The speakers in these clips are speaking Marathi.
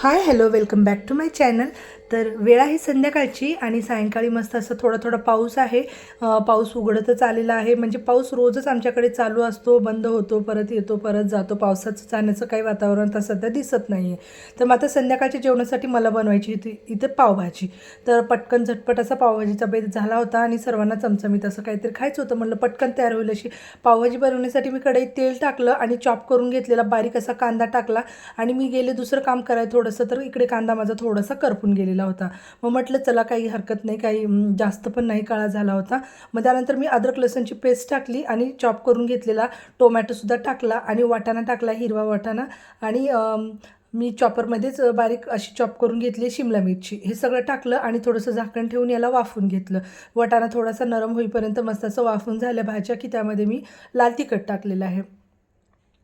High hello welcome back to my channel. तर वेळ आहे संध्याकाळची आणि सायंकाळी मस्त असं थोडा थोडा पाऊस आहे। पाऊस उघडतच आलेला आहे, म्हणजे पाऊस रोजच आमच्याकडे चालू असतो, बंद होतो, परत येतो, परत जातो। पावसाचं जाण्याचं काही वातावरण तर सध्या दिसत नाही आहे। तर मग आता संध्याकाळच्या जेवणासाठी मला बनवायची होती इथे पावभाजी। तर पटकन झटपट असा पावभाजीचा बेत झाला होता आणि सर्वांना चमचमीत असं काहीतरी खायचं होतं। म्हणलं पटकन तयार होईल अशी पावभाजी बनवण्यासाठी मी कढईत तेल टाकलं आणि चॉप करून घेतलेला बारीक असा कांदा टाकला आणि मी गेले दुसरं काम करायला थोडंसं, तर इकडे कांदा माझा थोडासा करपून गेलेला होता। मग म्हटलं चला काही हरकत नाही, काही जास्त पण नाही काळा झाला होता। मग त्यानंतर मी अद्रक लसूणची पेस्ट टाकली आणि चॉप करून घेतलेला टोमॅटोसुद्धा टाकला आणि वाटाणा टाकला, हिरवा वाटाणा, आणि मी चॉपरमध्येच बारीक अशी चॉप करून घेतली शिमला मिरची, हे सगळं टाकलं आणि थोडंसं झाकण ठेवून याला वाफवून घेतलं। वाटाणा थोडासा नरम होईपर्यंत मस्त असं वाफवून झाल्या भाज्या की त्यामध्ये मी लाल तिखट टाकलेलं आहे।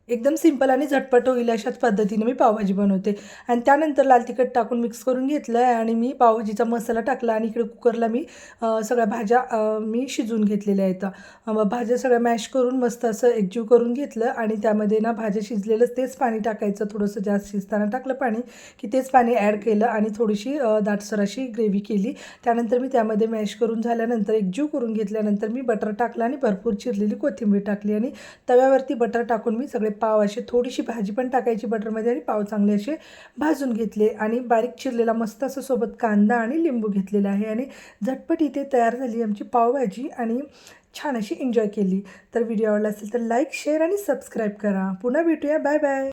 एकदम सिंपल आणि झटपट होईल अशाच पद्धतीने मी पावभाजी बनवते। आणि त्यानंतर लाल तिखट टाकून मिक्स करून घेतलं आणि मी पावभाजीचा मसाला टाकला आणि इकडे कुकरला मी सगळ्या भाज्या मी शिजवून घेतलेल्या आहेत। मग भाज्या सगळ्या मॅश करून मस्त असं एकजीव करून घेतलं आणि त्यामध्ये ना भाज्या शिजलेलं तेच पाणी टाकायचं, थोडंसं जास्त शिजताना टाकलं पाणी की तेच पाणी ॲड केलं आणि थोडीशी दाटसर अशी ग्रेव्ही केली। त्यानंतर मी त्यामध्ये मॅश करून झाल्यानंतर एकजीव करून घेतल्यानंतर मी बटर टाकलं आणि भरपूर चिरलेली कोथिंबीर टाकली आणि तव्यावरती बटर टाकून मी सगळे पाव असे, थोडीशी भाजी पण टाकायची बटरमध्ये आणि पाव चांगले असे भाजून घेतले आणि बारीक चिरलेला मस्त असं सोबत कांदा आणि लिंबू घेतलेला आहे आणि झटपट इथे तयार झाली आमची पावभाजी आणि छान अशी एन्जॉय केली। तर व्हिडिओ आवडला असेल तर लाईक, शेअर आणि सबस्क्राईब करा। पुन्हा भेटूया, बाय बाय।